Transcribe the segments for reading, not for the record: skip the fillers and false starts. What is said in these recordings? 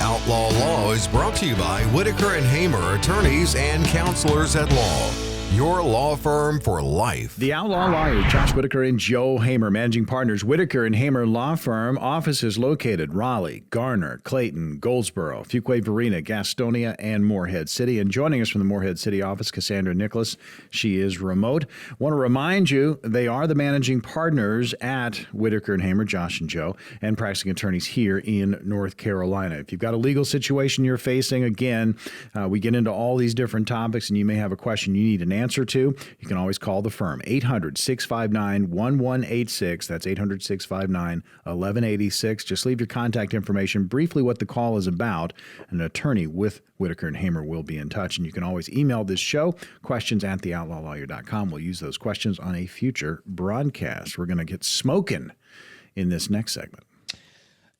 Outlaw Law is brought to you by Whitaker and Hamer, attorneys and counselors at law. Your law firm for life. The Outlaw Lawyer, Josh Whitaker and Joe Hamer, managing partners, Whitaker and Hamer Law Firm. Offices located Raleigh, Garner, Clayton, Goldsboro, Fuquay Varina, Gastonia, and Morehead City. And joining us from the Morehead City office, Cassandra Nicholas. She is remote. Want to remind you, they are the managing partners at Whitaker and Hamer, Josh and Joe, and practicing attorneys here in North Carolina. If you've got a legal situation you're facing, again, we get into all these different topics, and you may have a question you need an answer to, you can always call the firm. 800-659-1186. That's 800-659-1186. Just leave your contact information, briefly what the call is about. An attorney with Whitaker and Hamer will be in touch. And you can always email this show, questions@theoutlawlawyer.com. We'll use those questions on a future broadcast. We're going to get smoking in this next segment.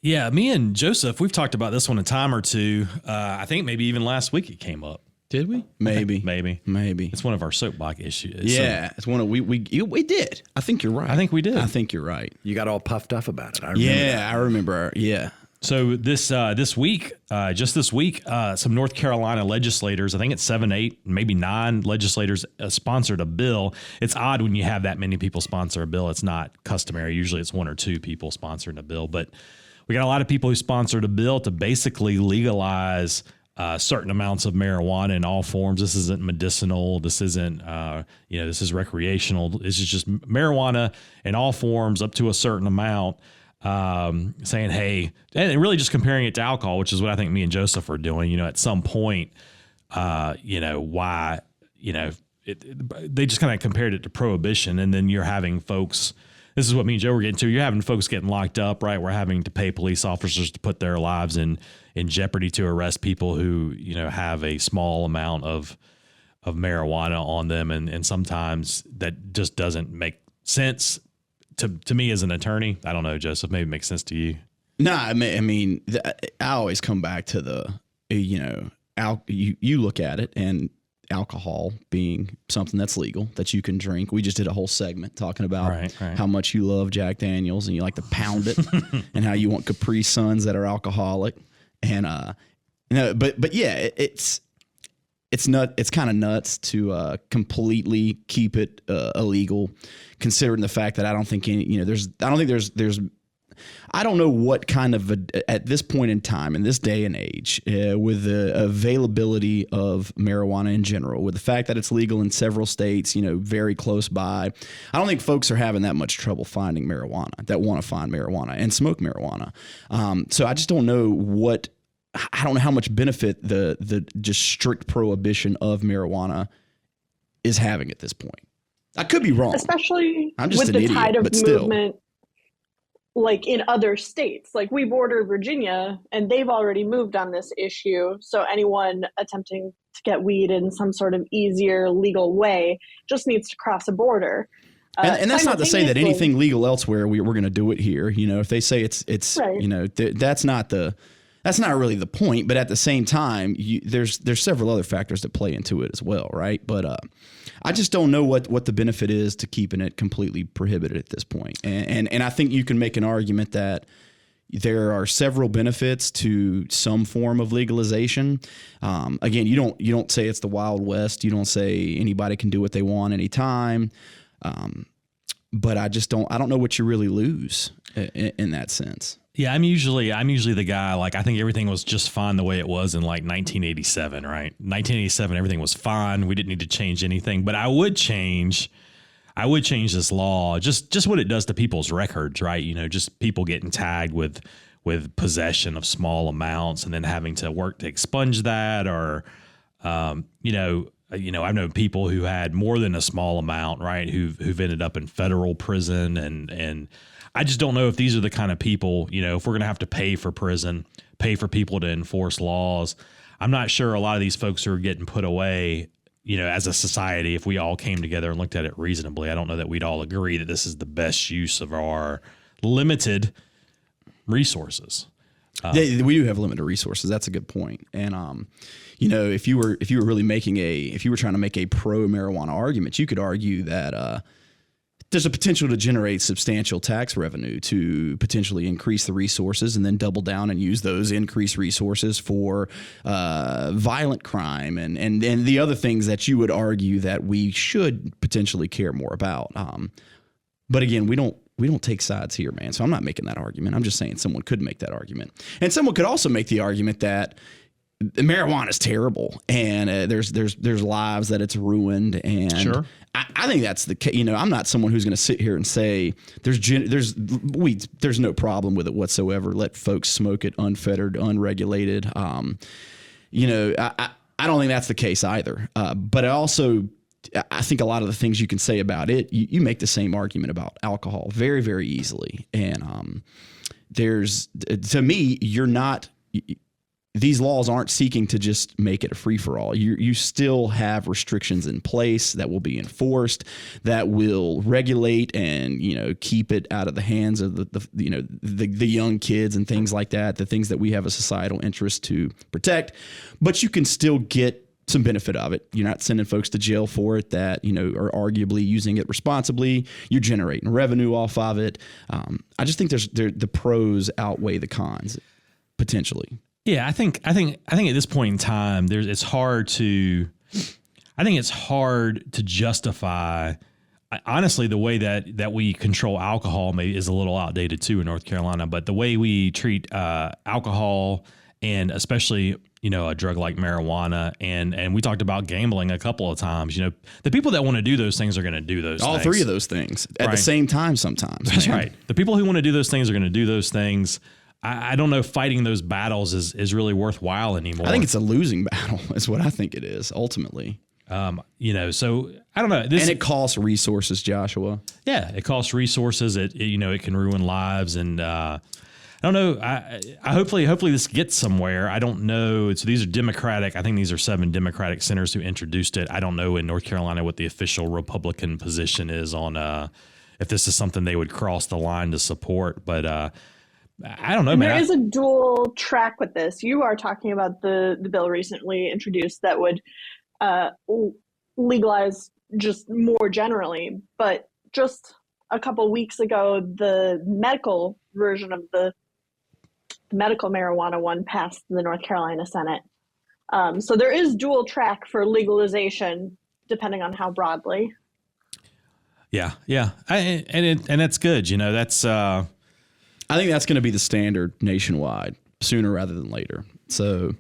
Yeah, me and Joseph, we've talked about this one a time or two. I think maybe even last week it came up. Did we? Maybe. It's one of our soapbox issues. Yeah, it's one of we did. I think you're right. I think we did. I think you're right. You got all puffed up about it. I remember that. I remember. Yeah. So this week, some North Carolina legislators, I think it's 7, 8, maybe 9 legislators sponsored a bill. It's odd when you have that many people sponsor a bill. It's not customary. Usually it's 1 or 2 people sponsoring a bill. But we got a lot of people who sponsored a bill to basically legalize certain amounts of marijuana in all forms. This isn't medicinal. This isn't, this is recreational. This is just marijuana in all forms up to a certain amount. Saying, hey, and really just comparing it to alcohol, which is what I think me and Joseph are doing. At some point, they just kind of compared it to prohibition, and then you're having folks. This is what me and Joe were getting to. You're having folks getting locked up, right? We're having to pay police officers to put their lives in jeopardy to arrest people who, have a small amount of marijuana on them. And sometimes that just doesn't make sense to me as an attorney. I don't know, Joseph, maybe it makes sense to you. No, I always come back to you look at it, and alcohol being something that's legal, that you can drink. We just did a whole segment talking about how much you love Jack Daniels and you like to pound it and how you want Capri Suns that are alcoholic. And, but yeah, it's kind of nuts to completely keep it illegal, considering the fact that I don't think I don't know what kind of at this point in time, in this day and age, with the availability of marijuana in general, with the fact that it's legal in several states, very close by, I don't think folks are having that much trouble finding marijuana, that want to find marijuana and smoke marijuana. So I just don't know I don't know how much benefit the just strict prohibition of marijuana is having at this point. I could be wrong. Especially I'm just with an the idiot, tide of but still. movement. Like in other states, like we border Virginia and they've already moved on this issue. So anyone attempting to get weed in some sort of easier legal way just needs to cross a border. And that's not to say that anything legal elsewhere, we're going to do it here. If they say it's right. That's not really the point. But at the same time, there's several other factors that play into it as well, right? But I just don't know what the benefit is to keeping it completely prohibited at this point. And I think you can make an argument that there are several benefits to some form of legalization. Again, you don't say it's the Wild West. You don't say anybody can do what they want anytime. But I don't know what you really lose in that sense. Yeah, I'm usually the guy, like, I think everything was just fine the way it was in like 1987, right? 1987, everything was fine. We didn't need to change anything, but I would change this law, just what it does to people's records, right? Just people getting tagged with possession of small amounts and then having to work to expunge that, or, I've known people who had more than a small amount, right? Who've ended up in federal prison, and I just don't know if these are the kind of people, if we're going to have to pay for prison, pay for people to enforce laws. I'm not sure a lot of these folks who are getting put away, as a society, if we all came together and looked at it reasonably, I don't know that we'd all agree that this is the best use of our limited resources. We do have limited resources. That's a good point. And, if you were really trying to make a pro marijuana argument, you could argue that, there's a potential to generate substantial tax revenue to potentially increase the resources and then double down and use those increased resources for violent crime and the other things that you would argue that we should potentially care more about. But again, we don't take sides here, man. So I'm not making that argument. I'm just saying someone could make that argument. And someone could also make the argument that marijuana is terrible and there's lives that it's ruined. And Sure. I think that's the case. You know, I'm not someone who's going to sit here and say there's no problem with it whatsoever. Let folks smoke it unfettered, unregulated. You know, I don't think that's the case either. But I think a lot of the things you can say about it, you make the same argument about alcohol very, very easily. And to me, these laws aren't seeking to just make it a free for all. You still have restrictions in place that will be enforced, that will regulate and, you know, keep it out of the hands of the young kids and things like that, the things that we have a societal interest to protect. But you can still get some benefit of it. You're not sending folks to jail for it that, you know, are arguably using it responsibly. You're generating revenue off of it. I just think the pros outweigh the cons potentially. Yeah, I think at this point in time, it's hard to justify. Honestly, the way that we control alcohol is a little outdated too in North Carolina. But the way we treat alcohol and especially, you know, a drug like marijuana and we talked about gambling a couple of times. You know, the people that want to do those things are going to do those all things. three of those things at the same time sometimes. That's right. The people who want to do those things are going to do those things. I don't know if fighting those battles is really worthwhile anymore. I think it's a losing battle is what I think it is ultimately. You know, so I don't know. And it costs resources, Joshua. Yeah, it costs resources. It can ruin lives. And I don't know. I hopefully this gets somewhere. I don't know. So these are Democratic. I think these are 7 Democratic senators who introduced it. I don't know in North Carolina what the official Republican position is on if this is something they would cross the line to support. But I don't know, man. There is a dual track with this. You are talking about the bill recently introduced that would legalize just more generally. But just a couple weeks ago, the medical version of the medical marijuana one passed the North Carolina Senate. So there is dual track for legalization, depending on how broadly. Yeah. And that's good. You know, that's... I think that's going to be the standard nationwide sooner rather than later. So,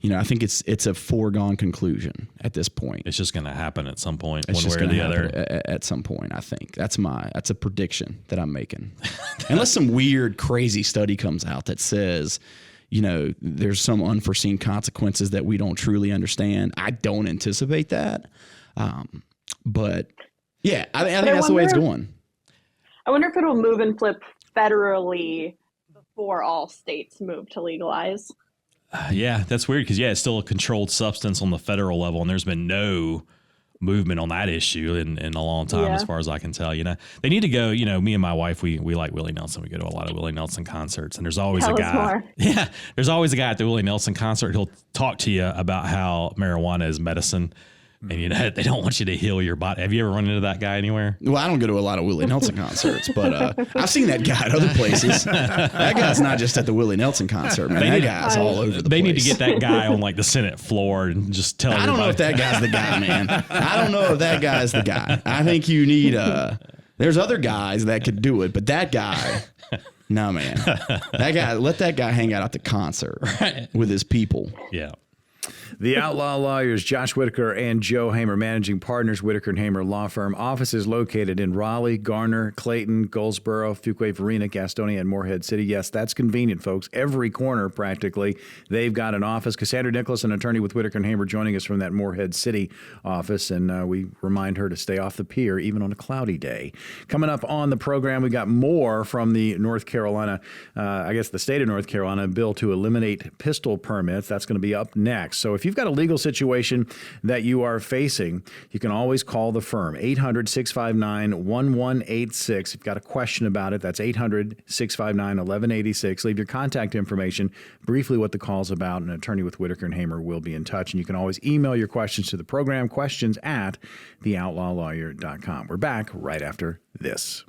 you know, I think it's a foregone conclusion at this point. It's just going to happen at some point, It's one just way or the gonna other. happen at some point, I think. That's a prediction that I'm making. Unless some weird, crazy study comes out that says, you know, there's some unforeseen consequences that we don't truly understand. I don't anticipate that. But, yeah, I think that's the way it's going. I wonder if it'll move and flip federally before all states move to legalize. Yeah, that's weird because, it's still a controlled substance on the federal level, and there's been no movement on that issue in a long time, as far as I can tell. You know, they need to go. You know, me and my wife, we like Willie Nelson. We go to a lot of Willie Nelson concerts, and there's always a guy. Yeah, there's always a guy at the Willie Nelson concert. He'll talk to you about how marijuana is medicine. And, you know, they don't want you to heal your body. Have you ever run into that guy anywhere? Well, I don't go to a lot of Willie Nelson concerts, but I've seen that guy at other places. That guy's not just at the Willie Nelson concert, man. That guy's all over the place. They need to get that guy on, like, the Senate floor and just tell everybody. I don't know if that guy's the guy, man. I don't know if that guy's the guy. I think you need there's other guys that could do it, but that guy... No, man. That guy, let that guy hang out at the concert with his people. Yeah. The Outlaw Lawyers, Josh Whitaker and Joe Hamer, managing partners, Whitaker and Hamer Law Firm. Offices located in Raleigh, Garner, Clayton, Goldsboro, Fuquay, Varina, Gastonia, and Morehead City. Yes, that's convenient, folks. Every corner, practically, they've got an office. Cassandra Nicholas, an attorney with Whitaker and Hamer, joining us from that Morehead City office, and we remind her to stay off the pier, even on a cloudy day. Coming up on the program, we got more from the North Carolina, the state of North Carolina bill to eliminate pistol permits. That's going to be up next. next. So if you've got a legal situation that you are facing, you can always call the firm, 800-659-1186. If you've got a question about it, that's 800-659-1186. Leave your contact information, briefly what the call's about, and an attorney with Whitaker and Hamer will be in touch. And you can always email your questions to the program, questions@theoutlawlawyer.com. We're back right after this.